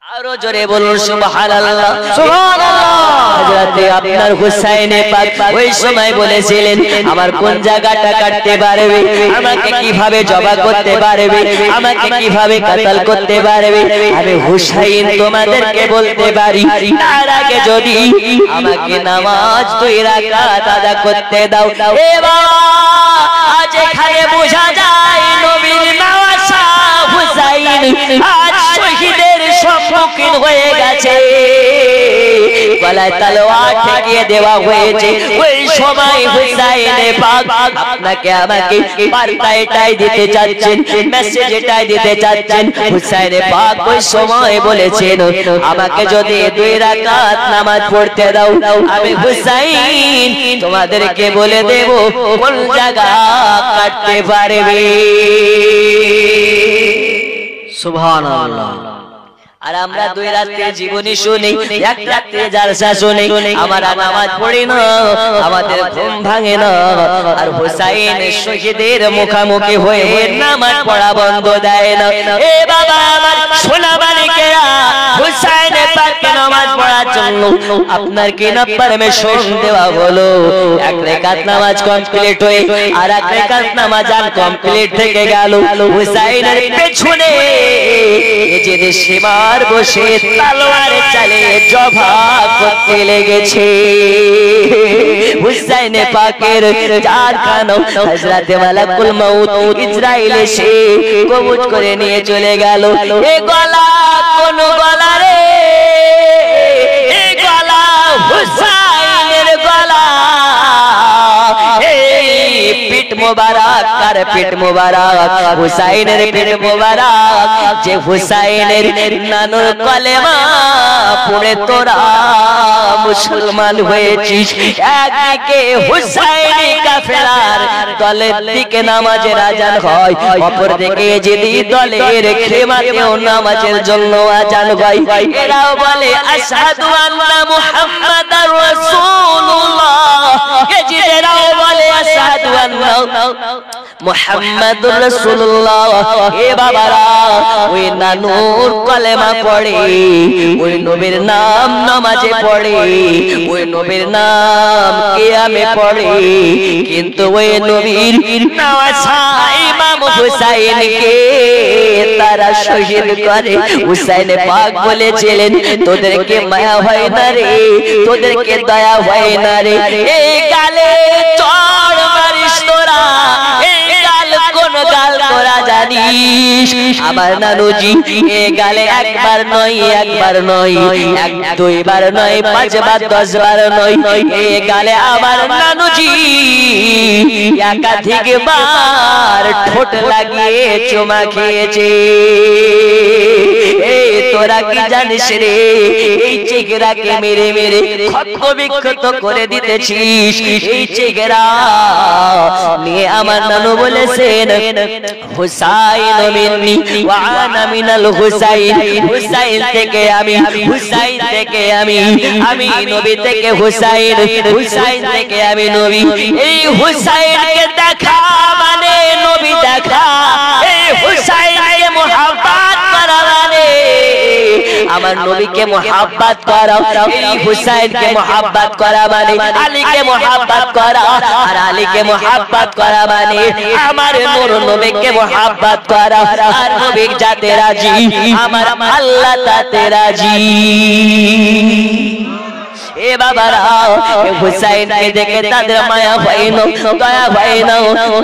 আরো জোরে বলুন সুবহানাল্লাহ সুবহানাল্লাহ। হযরতে আপনার হুসাইনে পাক ওই সময় বলেছিলেন আমার কোন জায়গাটা কাটতে পারবে, আমাকে কিভাবে জবা করতে পারবে, আমাকে কিভাবে কতল করতে পারবে, আমি হুসাইন তোমাদেরকে বলতে পারি। তার আগে যদি আমাকে নামাজ 2 রাকাত আদা করতে দাও। এ বাবা আজ এখানে বোঝা যায় নবীর নওয়াসা হুসাইন আজ শহীদের সম্মুখীন হয়ে গেছে, গলায় তলোয়ার ঠেকিয়ে দেওয়া হয়েছে। ওই সময় হুসাইনে পাক আপনাকে আমাকে বার্তা এটাই দিতে চাচ্ছেন, মেসেজ এটাই দিতে চাচ্ছেন। হুসাইনে পাক ওই সময় বলেছেন আমাকে যদি 2 রাকাত নামাজ পড়তে দাও, আমি হুসাইন তোমাদেরকে বলে দেব কোন জায়গা কাটতে পারবে। সুবহানাল্লাহ। আর আমরা 2 রাতের জীবনী শুনি, 1 রাতে জালসা শুনি, আমরা নামাজ পড়ি না, আমাদের ঘুম ভাঙে না। আর হুসাইন শহীদের মুখোমুখি হয়ে নামাজ পড়া বন্ধ দেয় না। এ বাবা আমার সোনা মানিকেরা, হুসাইন পাককে নামাজ পড়ার জন্য আপনার কি না পারমিশন দেওয়া হলো? 1 রাকাত নামাজ কমপ্লিট হয়ে আর 1 রাকাত নামাজ আনকমপ্লিট থেকে গেল। হুসাইনের পেছনে যে সীমার বসে তলোয়ার চালে জবা করতে লেগেছে। হুসাইন পাকের চারখানা হযরতে মালাকুল মউত ইসরাইল এসে কবজ করে নিয়ে চলে গেল। এ গলা কোন গলা রে? এ গলা হুসাইনের গলা। পিঠ মোবারক কার পিঠ মোবারক? হুসাইনের পিঠ মোবারক। যে হুসাইনের নানুর কলেমা পড়ে তোরা মুসলমান হয়েছিস, একদিকে হুসাইনি কাফেলার দলের দিকে নামাজের আজান হয়, অপরদিকে যেদি দলের খেমাতেও নামাজের জন্য আজান হয়। এরাও বলে আশহাদু আন্না মুহাম্মাদার রাসূলুল্লাহ, এরাও বলে আশহাদু আন্না মুহাম্মাদুর রাসূলুল্লাহ। এ বাবারা ওই নানুর কলেমা পড়ে, ওই নবীর নাম নামাজে পড়ে, ওই নবীর নাম কিয়ামে পড়ে, কিন্তু ওই নবীর নওয়াসা ইমাম হুসাইনকে তারা শহীদ করে। হুসাইন পাক বলেছিলেন তোদেরকে মায়া হয় না রে, তোদেরকে দয়া হয় না রে, এই গালে চড় মারিস তোরা, এই গাল কোন গাল তোরা জানিস? আমার নানুজি এ গালে একবার নয়, একবার নয়, 1-2 বার নয়, 5 বার 10 বার নয়, এ গালে আমার নানুজি একাধিক বার ঠোঁট লাগিয়ে চুমা খেয়েছে। এই তোরা কি জানিস রে, এই চেহারাকে মেরে মেরে ক্ষত বিক্ষত করে দিতেছিস। এই চেহারা নিয়ে আমার নানু বলেছেন হুসাইন মিন্নি ওয়া আনা মিনাল হুসাইন, হুসাইন থেকে আমি, হুসাইন থেকে আমি, আমি নবী থেকে হুসাইন, হুসাইন থেকে আমি নবী। এই হুসাইনকে দেখা মানে নবী দেখা, এই হুসাইনকে মুহাব্বত করা মানে আমার নবীকে মুহাব্বত করা, এই হুসাইনকে মুহাব্বত করা মানে আলীকে মুহাব্বত করা, আর আলীকে মুহাব্বত করা মানে আমার নূর নবীকে মুহাব্বত করা। আর নবী যাতে রাজি আমার আল্লাহ তাতে রাজি। এ বাবারা হুসাইনকে দেখে তাদের মায়া হয় না, দয়া হয় না,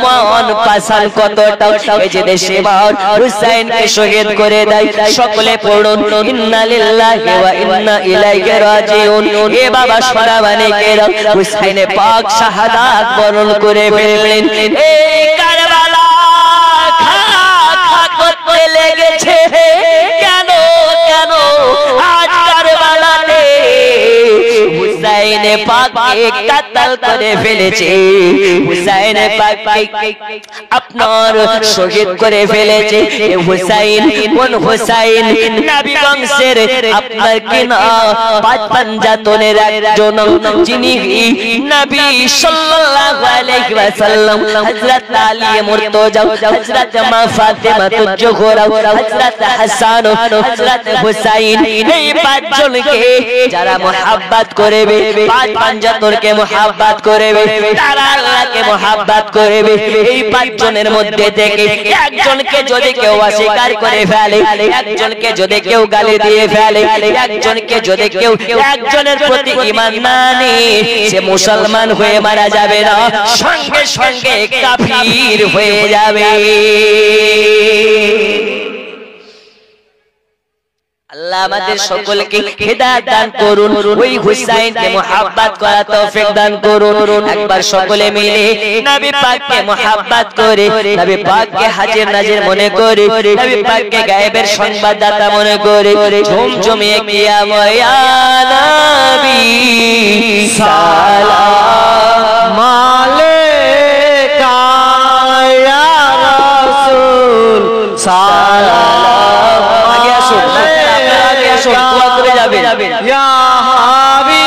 মন পাশান কতটা। এই যে দেশে বাউল হুসাইনকে শহীদ করে দেয়। সকলে পড়ুন ইন্না লিল্লাহি ওয়া ইন্না ইলাইহি রাজিউন। এ বাবা সোনা মানিকেরা, হুসাইনে পাক শাহাদাত বরণ করে ফেললেন। এই কারবালা খা খা করতে লেগেছে কেন কেন? আজ কারবালাতে হুসাইন হুসাইন পাককে কাতাল করে ফেলেছে হুসাইন পাককে আপনার শহীদ করে ফেলেছে হুসাইন কোন হুসাইন নবী বংশের আপনার কিনা পাঁচ পাঞ্জাতনের একজন যিনি নবী সাল্লাল্লাহু আলাইহি ওয়াসাল্লাম হযরত আলী মুর্তজা হযরত মা ফাতেমা তুজোহরা হযরত হাসান হযরত হুসাইন এই পাঁচজনকে যারা মোহাব্বত করবে পাঁচ পাঞ্জাতনকে মোহাব্বত করবে তারা আল্লাহকে মোহাব্বত করবে এই পাঁচজনের মধ্যে থেকে একজনকে যদি কেউ অস্বীকার করে ফেলে একজনকে যদি কেউ গালি দিয়ে ফেলে একজনকে যদি কেউ একজনের প্রতি ঈমান না আনে সে মুসলমান হয়ে মারা যাবে না সঙ্গে সঙ্গে কাফির হয়ে যাবে আল্লাহ আমাদের সকলকে হিদায়াত দান করুন ওই হুসাইনকে মুহাব্বত করার তৌফিক দান করুন একবার সকলে মিলে নবী পাককে মুহাব্বত করে নবী পাককে হাজির নাজির মনে করে নবী পাককে গায়েবের সংবাদদাতা মনে করে ঝুমঝুমিয়ে কিয়াম ইয়া নবী সালাম আলাইকা ইয়া রাসূল সালাম আগে আসুন ইয়া হাবিব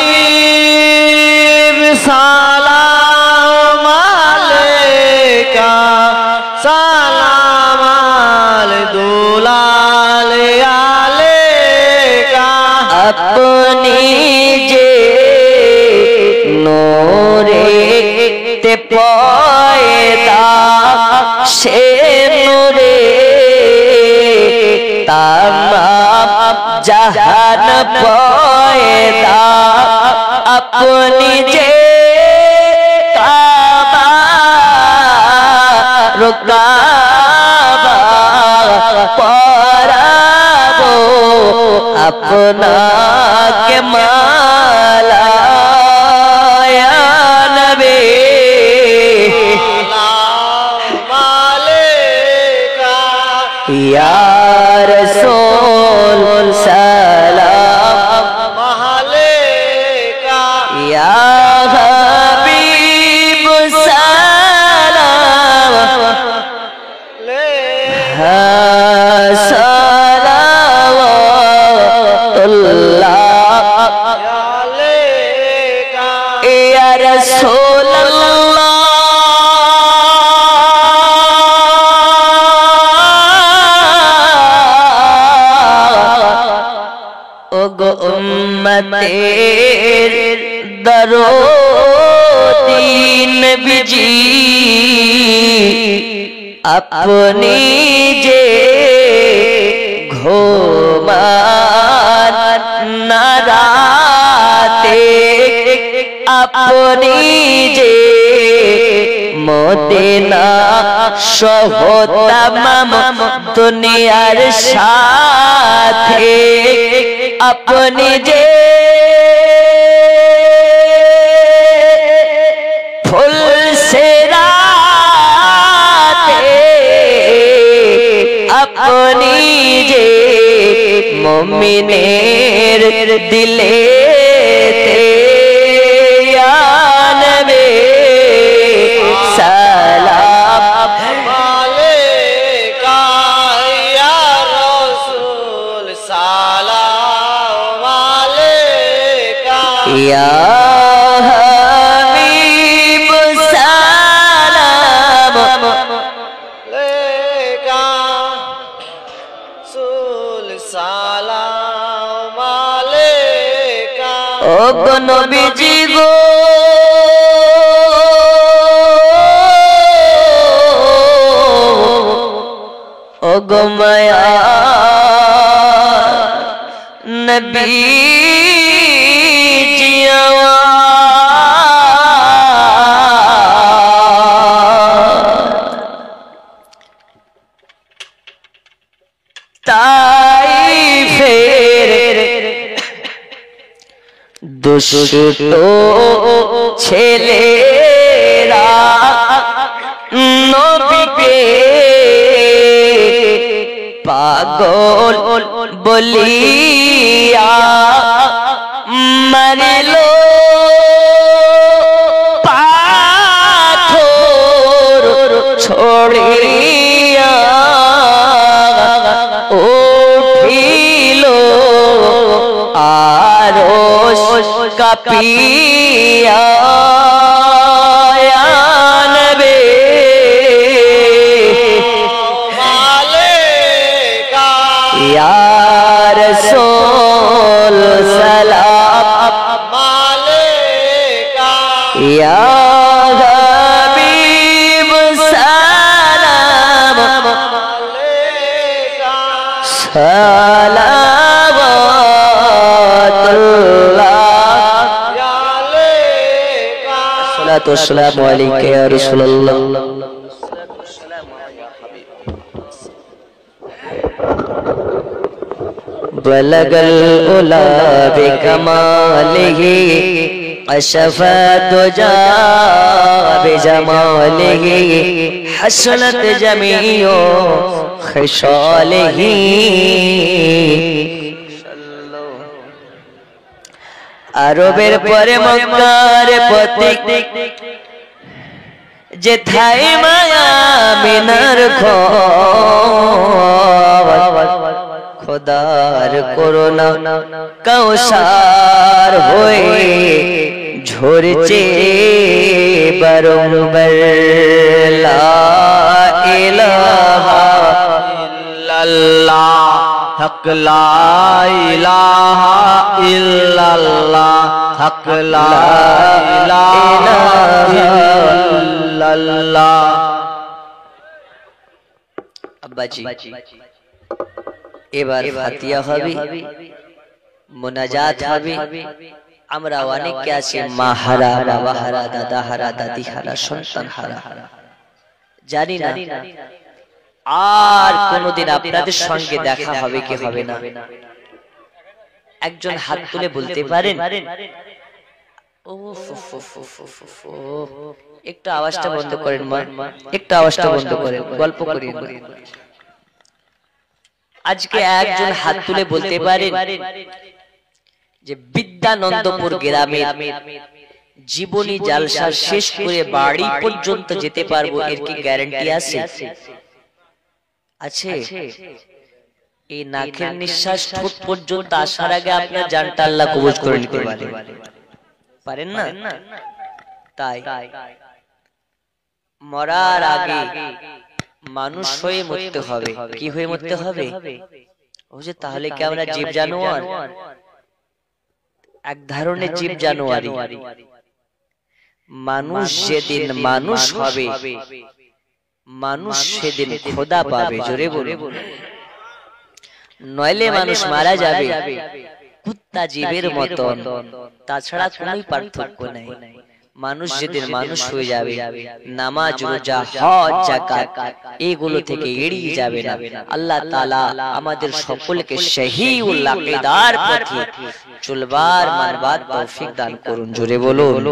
সালাম আলাইকা সালাম দুলাল আলাইকা আপনি যে নূরে তে পয়দা সে নূরে तमाम जहान पैदा अपनी जे काबा रुकाबा पराबो अपना के माला या नबी या रसूल सलाम अलैका या हबीब सलाम अलैका सलावतुल्लाह अलैका या रसूल उम्मतेर दरोदीन बिजी अपनी जे घुमान नाराते अपनी जे मदीना सह तमाम दुनियार साथे अपनी जे फुल से राते अपनी जे मोमिनेर दिले ते या नबी सलाम अलैका या रसूल सलाम अलैका या हबीब सलाम अलैका रसूल सलाम अलैका ओ नबी जी गो गमया नबी जिया ताइफेर दुष्टो ছেলেরা নবীকে पागल बोलिया मरलो का पिया या नबी मालिका या रसूल सलाम मालिका या हबीब सलाम मालिका सलावतुल्लाह अलैका या रसूलल्लाह। बलगल उला बिकमालिही कशफा दुजा बिजमालिही हसनत जमीओ खिसालिही। আরবের পরে মক্কার প্রতীক যেথায় মায়া মিনার খোদার করোনা কৌসার হয়ে ঝরছে বারংবার লা ইলাহা ইল্লাল্লাহ हक ला इलाहा इल्लल्लाह हक ला इलाहा इल्लल्लाह। अब्बाजी এবার ফাতিহা হবে, মুনাজাত হবে। আমরা অনেকে আছি মা হারা, বাবা হারা, দাদা হারা, দাদি হারা, সন্তান হারা, জানি না আর কোনদিন আপনাদের সঙ্গে দেখা হবে কি হবে না। একজন হাত তুলে বলতে পারেন? একটু আওয়াজটা বন্ধ করেন মা, একটু আওয়াজটা বন্ধ করেন, গল্প করি। আজকে একজন হাত তুলে বলতে পারেন যে বিদ্যানন্দপুর গ্রামে জীবনী জালসা শেষ করে বাড়ি পর্যন্ত যেতে পারবো, এর কি গ্যারান্টি আছে? আছে? এই নাকের নিঃশ্বাস ঠোঁট পর্যন্ত আসার আগে আপনার জানটা আল্লাহ কবজ করে নিতে পারেন না? তাই মরার আগে মানুষ হয়ে মরতে হবে। কি হয়ে মরতে হবে? ও যে তাহলে কি আমরা জীব জানোয়ার? এক ধরনের জীব জানোয়ারি। মানুষ যেদিন মানুষ হবে, মানুষ সেদিন খোদা পাবে। জোরে বলুন। নইলে মানুষ মারা যাবে কুত্তা জীবের মতন, তাছাড়া কোনো পার্থক্য নাই। মানুষ যেদিন মানুষ হয়ে যাবে, নামাজ রোজা হজ যাকাত এগুলো থেকে এড়িয়ে যাবে না। আল্লাহ তাআলা আমাদের সকলকে সহিউল আকীদার পথে চলবার মানবার তৌফিক দান করুন। জোরে বলুন।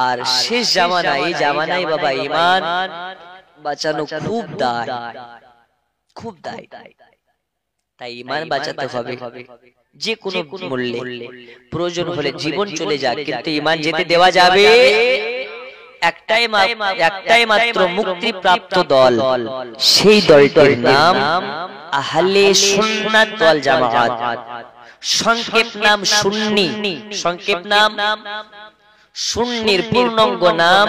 আর শেষ জামানা, এই জামানায় বাবা ঈমান বাঁচানো খুব দায়, খুব দায়। তাই ঈমান বাঁচাতে হবে যে কোনো মূল্যে। প্রয়োজন হলে জীবন চলে যাক, কিন্তু ঈমান যেতে দেওয়া যাবে। একটাই মাত্র মুক্তিপ্রাপ্ত দল, সেই দলটির নাম আহলে সুন্নাত ওয়াল জামাআত। সংক্ষেপ নাম সুন্নি। সংক্ষেপ নাম সুন্নির পূর্ণাঙ্গ নাম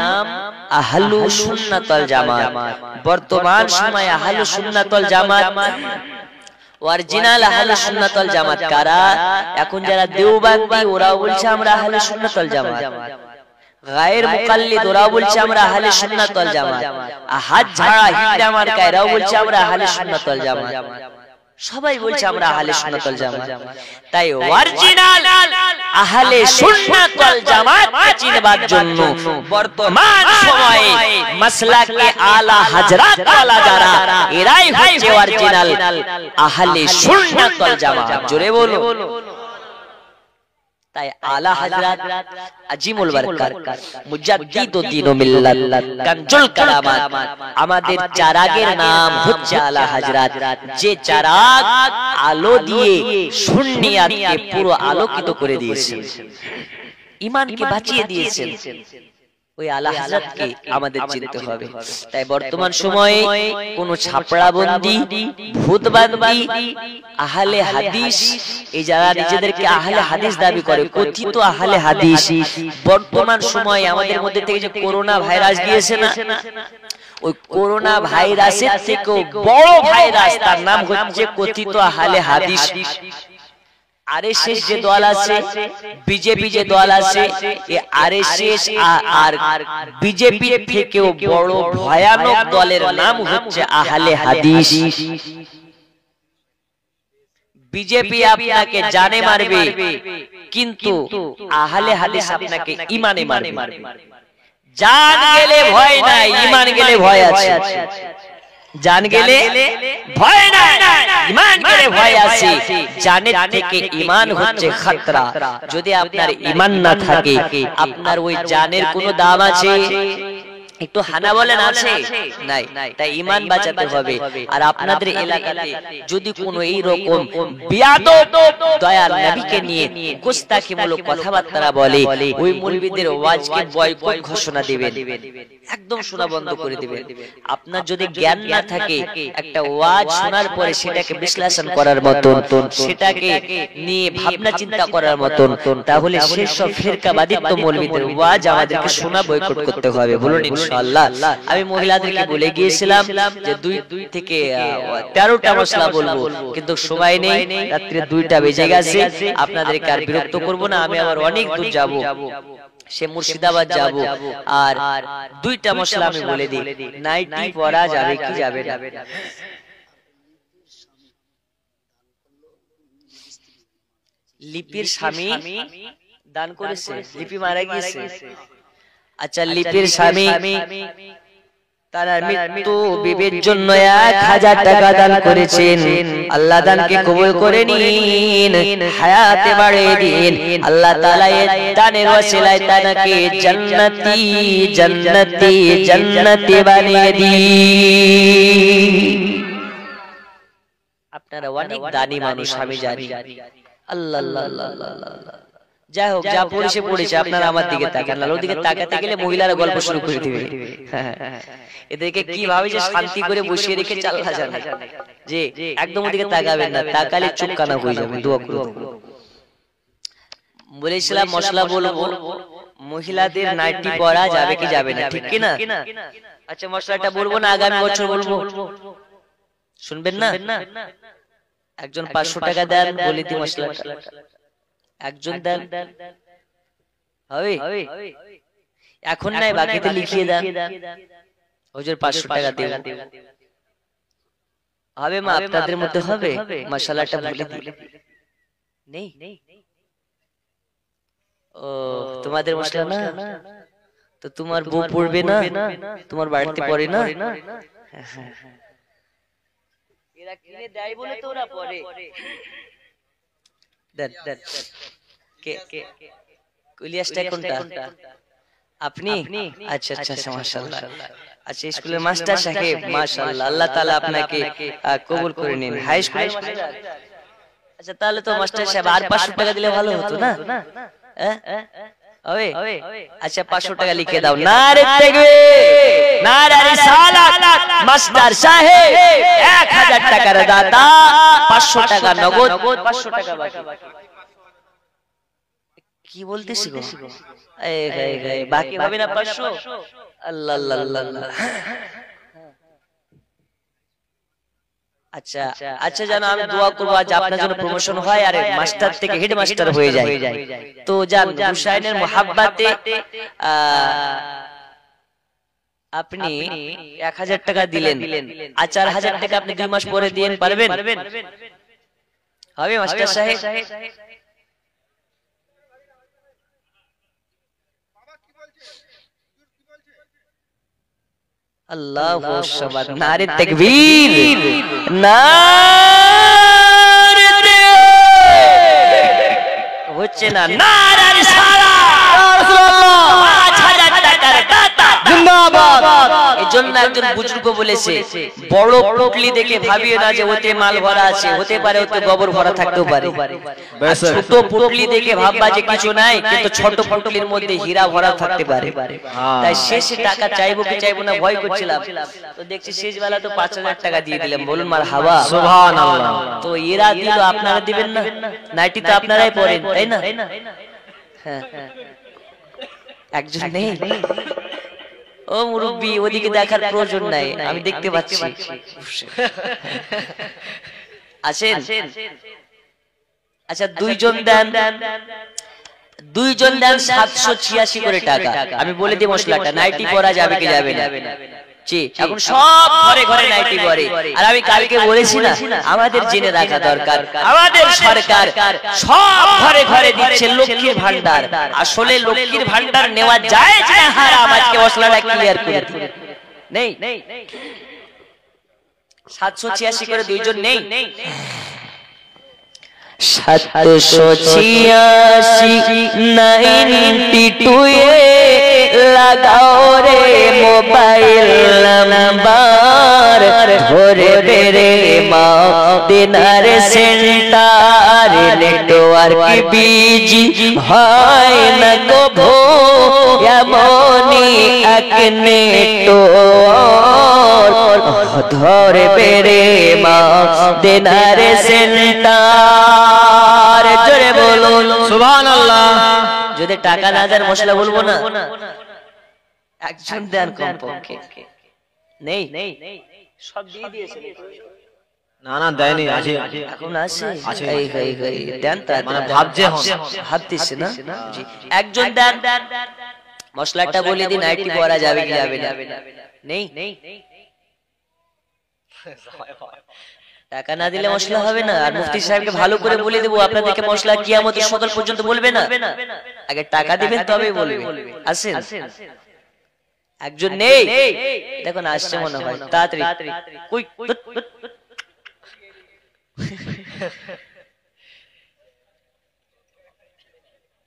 আহলু সুন্নাত ওয়াল জামাত। বর্তমান সময়ে আহলু সুন্নাত ওয়াল জামাত, অরিজিনাল আহলে সুন্নাত ওয়াল জামাত কারা? এখন যারা দেওবন্দি ওরা বলছে আমরা আহলে সুন্নাত ওয়াল জামাত, গায়ের মুকাল্লিদ ওরা বলছে আমরা আহলে সুন্নাত ওয়াল জামাত, হাত ঝাড়া হিজড়া মার্কা এরাও বলছে আমরা আহলে সুন্নাত ওয়াল জামাত। সবাই বলছে আমরা আহলে সুন্নাত ওয়াল জামাত। তাই অরিজিনাল আহলে সুন্নাত ওয়াল জামাত চিনবার জন্য বর্তমান সময়ে মাসলাকে আলা হযরত ওয়ালা যারা, এরাই হচ্ছে অরিজিনাল আহলে সুন্নাত ওয়াল জামাত। জোরে বলো। তাই আলা হযরত আজিমুল বরকত মুজাদ্দিদুদ্দিন ও মিল্লাত কানজুল কারামাত আমাদের চারাগের নাম হচ্ছে আলা হযরত, যে চারাগ আলো দিয়ে সুন্নিয়াতকে পুরো আলোকিত করে দিয়েছেন, ঈমানকে বাঁচিয়ে দিয়েছেন। ওই আলা হযরতকে আমাদের চিনতে হবে। তাই বর্তমান সময়ে কোন ছাপড়াবন্দি, ভূতবান্দি, আহলে হাদিস, এই যারা নিজেদেরকে আহলে হাদিস দাবি করে, কথিত আহলে হাদিস, বর্তমান সময়ে আমাদের মধ্যে থেকে যে করোনা ভাইরাস গিয়েছে না, ওই করোনা ভাইরাসের থেকেও বড় ভাইরাস, তার নাম হচ্ছে কথিত আহলে হাদিস। আরএসএস যে দল আছে, বিজেপি যে দল আছে, এই আরএসএস আর বিজেপি থেকেও বড় ভয়ানক দলের নাম হচ্ছে আহলে হাদিস। বিজেপি আপনাকে জানে মারবে, কিন্তু আহলে হাদিস আপনাকে ঈমানে মারবে। জান গেলে ভয় নাই, ঈমান গেলে ভয় আছে। জান গেলে ভয় নাই, ঈমান গেলে ভয় আছে। জানের থেকে ঈমান হচ্ছে খতরা। যদি আপনার ঈমান না থাকে, আপনার ওই জানের কোনো দাম আছে? একটু হানা বলেন আছে? নাই। তাই ঈমান বাঁচাতে হবে। আর আপনাদের এলাকাতে যদি কোনো এই রকম বিয়াদব দয়াল নবীকে নিয়ে গোস্তাখিমূলক কথাবার্তা বলে, ওই মৌলবীদের ওয়াজকে বয়কট ঘোষণা দিবেন, একদম শোনা বন্ধ করে দিবেন। আপনার যদি জ্ঞান না থাকে, একটা ওয়াজ শোনার পরে সেটাকে বিশ্লেষণ করার মতন, সেটাকে নিয়ে ভাবনা চিন্তা করার মতন, তাহলে সেসব ফিরকাবাদিত্ব মৌলবীদের ওয়াজ আমাদেরকে শোনা বয়কট করতে হবে। বলুন ইনশাআল্লাহ। আমি মহিলাদেরকে বলে গিয়েছিলাম যে 2 থেকে 13টা মশলা বলবো, কিন্তু সময় নেই, রাত্রে 2টা বেজে গেছে। আপনাদেরকে আর বিরক্ত করব না। আমি আবার অনেক দূর যাব, সে মুর্শিদাবাদ যাব। আর 2টা মশলা আমি বলে দিই, নাইটি পরা যাবে কি যাবে না? লিপির স্বামী দান করেছে, লিপি মারা গিয়েছে। আচ্ছা, লিপির স্বামী তার মৃত্যু বিবির জন্য 1000 টাকা দান করেছেন। আল্লাহ দানকে কবুল করে নিন, হায়াতে বাড়িয়ে দিন। আল্লাহ তাআলা এই দানের ওসিলায় তাকে জান্নাতি জান্নাতি জান্নাতি বানিয়ে দিন। আপনারা অনেক দানি মানুষ, আমি জানি। আল্লাহ আল্লাহ আল্লাহ আল্লাহ। যাই হোক, যা পড়েছে পড়েছে, আপনারা আমার দিকে তাকান না। ওদিকে তাকাতে গেলে মহিলারা গল্প শুরু করে দিবে। এদেরকে কিভাবে যে শান্তি করে বসিয়ে রেখে চাল্লা জানে, যে একদম ওদিকে তাকাবেন না, তাকালে চুপ কানা হয়ে যাবে। দোয়া করুন। বলেছিলাম মশলা বলবো, মহিলাদের নাইটি পরা যাবে কি যাবে না, ঠিক কি না? আচ্ছা, মশলাটা বলবো না, আগামী বছর বলবো, শুনবেন না? একজন 500 টাকা দেন, বলে দি মশলাটা। একজন দেন, হবে? এখন নাই, বাকিতে লিখিয়ে দেন। হুজুর 500 টাকা দেব, হবে মা? আপনাদের মধ্যে হবে? মশলাটা বলে দিন। নেই? ও, তোমাদের মশলা না তো তোমার বউ পড়বে না? তোমার বাড়িতে পড়ে না? এরা কিনে দেয় বলে তো ওরা পড়ে। দেন দেন। কে কে কুলিয়াসটা কোনটা? আপনি? আচ্ছা আচ্ছা, মাশাআল্লাহ। আচ্ছা, স্কুলের মাস্টার সাহেব, মাশাআল্লাহ, আল্লাহ তাআলা আপনাকে কবুল করে নিন। হাই স্কুলের মাস্টার? আচ্ছা, তাহলে তো মাস্টার সাহেব আর 500 টাকা দিলে ভালো হতো না? হবে? আচ্ছা, 500 টাকা লিখে দাও। নারে তাকবীর, নারে রিসালাত। মাস্টার সাহেব 1000 টাকার দাতা, 500 টাকা নগদ, 500 টাকা বাকি। কি বলতেছি গো? বাকি হবে না 500? আল্লাহ আল্লাহ আল্লাহ। আচ্ছা আচ্ছা, জানো আমি দোয়া করবো আজ আপনার জন্য প্রমোশন হয়, আর মাস্টার থেকে হেডমাস্টার হয়ে যায়। তো জান, হুসাইনের মোহাব্বতে আপনি 1000 টাকা দিলেন, আর 4000 টাকা আপনি 2 মাস পরে দিয়ে পারবেন? হবে মাস্টার সাহেব? আল্লাহু আকবার, নারে তাকবীর, নারে হচ্ছে না, নারে রিসালাত। রাসূলুল্লাহ 5000 টাকার দাতা জিন্দাবাদ। এই এজন্য একজন বুজুর্গ বলেছে বড় পুটলি দেখে ভাবিও না যে ওতে মাল ভরা আছে, হতে পারে ওতে গোবর ভরা থাকতেও পারে। ছোট পুটলি দেখে ভাববা যে কিছু নাই, কিন্তু ছোট পুটলির মধ্যে হীরা ভরা থাকতে পারে। তাই শেষে টাকা চাইবো কি চাইবো না ভয় করছিলাম, তো দেখছি শেষ বেলা তো 5,000 টাকা দিয়ে দিলাম। বলুন মারহাবা, সুবহানাল্লাহ। তো এরা দিল, আপনারা দিবেন না? নাইটি তো আপনারাই পরেন, তাই না? হ্যাঁ, একজন নেই? ও মুরব্বি, ওদিকে দেখার প্রয়োজন নাই, আমি দেখতে পাচ্ছি। আছেন? আচ্ছা, দুইজন দেন 786 করে টাকা। আমি বলে দিই মশলাটা, নাইটি পরা যাবে কি যাবে না? এখন সব ঘরে ঘরে নাইটি পরে। আর আমি কালকে বলেছি না, আমাদের জেনে রাখা দরকার, আমাদের সরকার সব ঘরে ঘরে দিচ্ছে লক্ষ্মীর ভান্ডার। আসলে লক্ষ্মীর ভান্ডার নেওয়া যায় না হারাম? আজকে মশলাটা ক্লিয়ার করে নেই। 786 করে দুইজন নেই। 786 লাগাও রে মোবাইল নাম্বার, ধরে বেরে মদিনার সেন্টার, নেটওয়ার্ক বিজি হয় না গো ভো, এমনই এক নেটওয়ার্ক, ধরে বেরে মদিনার সেন্টার। জোরে বলুন সুবহানাল্লাহ। যদি টাকা না দেন মশলা বলবো না, একজন দেন কমপক্ষে। নেই, সব দিয়ে দিয়েছে। না না দেয়নি, আছে এখন আছে। এই দেন, তার মানে ভাবতেছে না। একজন দেন, মশলাটা বলে দিন, নাইটি পরা যাবে কি যাবে না? নেই। টাকা না দিলে মশলা হবে না। আর মুফতি সাহেবকে ভালো করে বলে দেবো, আপনাদেরকে মশলা কিয়ামতের সকাল পর্যন্ত বলবে না, আগে টাকা দিবেন তবেই বলবে। আসেন, একজন নেই, দেখুন আসছে মনে হয়, তাড়াতাড়ি।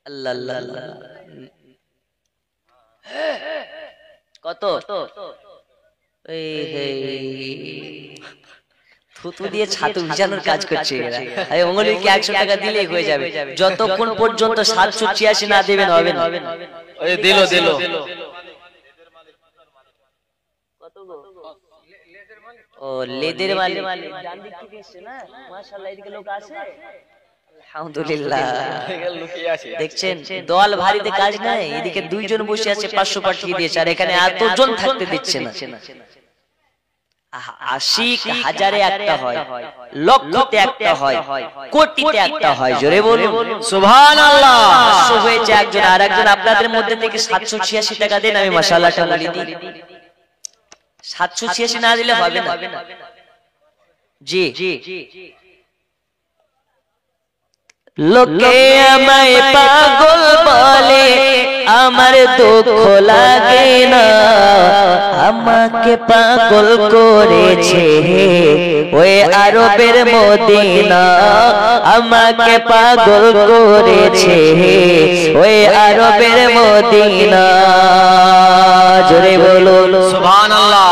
আল্লাহ আল্লাহ আল্লাহ, কত? থুতু দিয়ে ছাতু ভিজানোর কাজ করছে এরা। অঙ্গলিকে 100 টাকা দিলেই হয়ে যাবে, যতক্ষণ পর্যন্ত 786 না দেবেন হবে না। দিল ও লেদের মালিক, ডান দিক থেকে এসেছে না? মাশাআল্লাহ, এদিকে লোক আছে, আলহামদুলিল্লাহ। দেখছেন দল ভারীতে কাজ নাই, এদিকে দুইজন বসে আছে, 500 পাঠিয়ে দিয়েছে, আর এখানে এতজন থাকতে দিচ্ছে না। 80,000-এ একটা হয়, লক্ষতে একটা হয়, কোটিতে একটা হয়। জোরে বলুন সুবহানাল্লাহ। 500 হয়েছে একজন, আর একজন আপনাদের মধ্যে থেকে 786 টাকা দেন, আমি মাশাআল্লাহটা বলে দিই। 786 না দিলে হবে না। জি, লোকে আমায় পাগল বলে, আমার দুঃখ লাগে না, আমাকে পাগল করেছে ওই আরবের মদিনা, আমাকে পাগল করেছে ওই আরবের মদিনা। জোরে বলুন সুবহানাল্লাহ।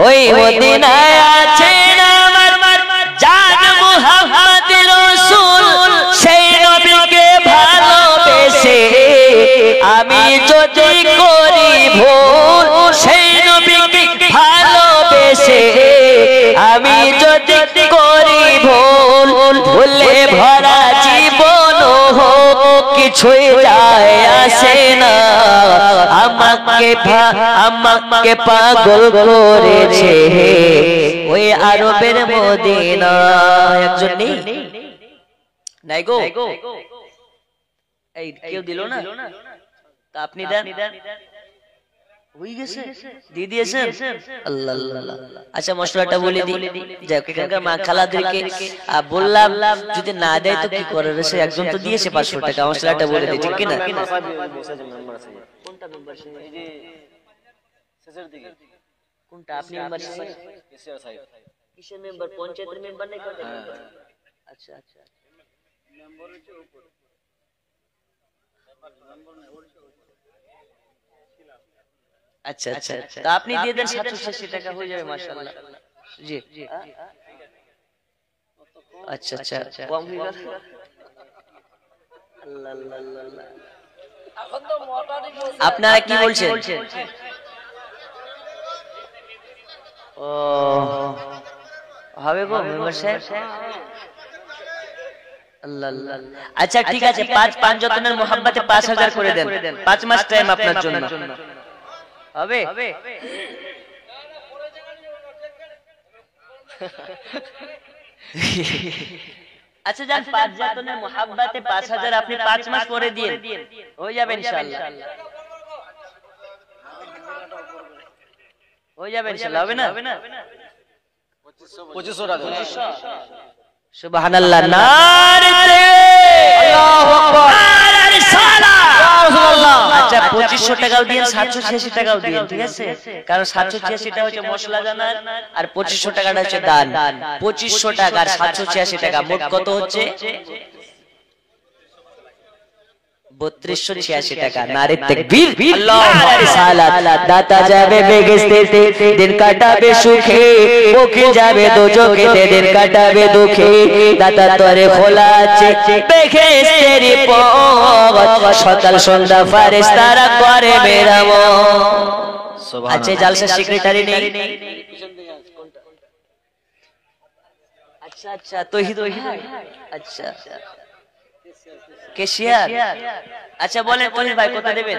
ওই মদিনায় আছে আমার জান মুহাম্মদ রাসূল, সেই নবীকে ভালোবেসে আমি যদি করি ভুল, সেই নবীকে ভালোবেসে আমি যদি করি ভুল, ভুলে ভরা জীবন কিছুই যায় আসে না, আমাকে পাগল করেছে ওই আরবের মদিনা। একজন নেই, নাই গো, এই কেউ দিল না, তা আপনি দেন। হয়ে গেছে, দিয়ে দিয়েছেন, আল্লাহ আল্লাহ। আচ্ছা মশলাটা বলে দিই, যাক এখানকার মা খালাদেরকে বললাম যদি না দেয় তো কি করার, সে একজন তো দিয়েছে 500 টাকা, মশলাটা বলে দিই, ঠিক কিনা? কোনটা মেম্বার? এই যে শেষের দিকে কোনটা? আপনি মেম্বার কিসের মেম্বার? পঞ্চায়েতের মেম্বার নাকি কোনটা মেম্বার? আচ্ছা আচ্ছা, মেম্বার হচ্ছে উপরে, মেম্বার না ওর আচ্ছা আচ্ছা, তো আপনি দিয়ে দেন 786 টাকা হয়ে যাবে মাশাআল্লাহ। জি আচ্ছা আচ্ছা, কম হয়ে গেল। আল্লাহ আল্লাহ আল্লাহ, আপনারা কি বলছেন? ও হবে গো মেম্বার সাহেব। আল্লাহ আল্লাহ, আচ্ছা ঠিক আছে, 5 যতনের মোহাব্বতে 5000 করে দেন, 5 মাস টাইম আপনার জন্য হবে। আচ্ছা যান, 5 যতনের মোহাব্বতে 5000 আপনি 5 মাস পরে দিয়ে হয়ে যাবে ইনশাআল্লাহ, হয়ে যাবে ইনশাআল্লাহ, হবে না? 2500 টাকা। সুবহানাল্লাহ, নারে আল্লাহু আকবার, নারে রিসালাত, ইয়া রাসূলুল্লাহ। আচ্ছা 2500 টাকাও দিন, 786 টাকাও দিন, ঠিক আছে? কারণ 786 টা হচ্ছে মশলা জানার, আর 2500 টাকাটা হচ্ছে দান। 2500 টাকা আর 786 টাকা মোট কত হচ্ছে? 3286 টাকা। নারে তাকবীর, আল্লাহু রিসালাত। দাতা যাবে বেহেশতে, দিন কাটাবে সুখে, মুখে যাবে দোজখে, দিন কাটাবে দুঃখে। দাতা তোরে খোলা আছে বেহেশতের পথ, সকাল সন্ধ্যা ফেরেশতারা করে মেরামত। আচ্ছা জালসা সেক্রেটারি নেই? আচ্ছা আচ্ছা, তৌহিদ ভাই, আচ্ছা কেশিয়ার। আচ্ছা বলেন তৌহিদ ভাই কত দেবেন?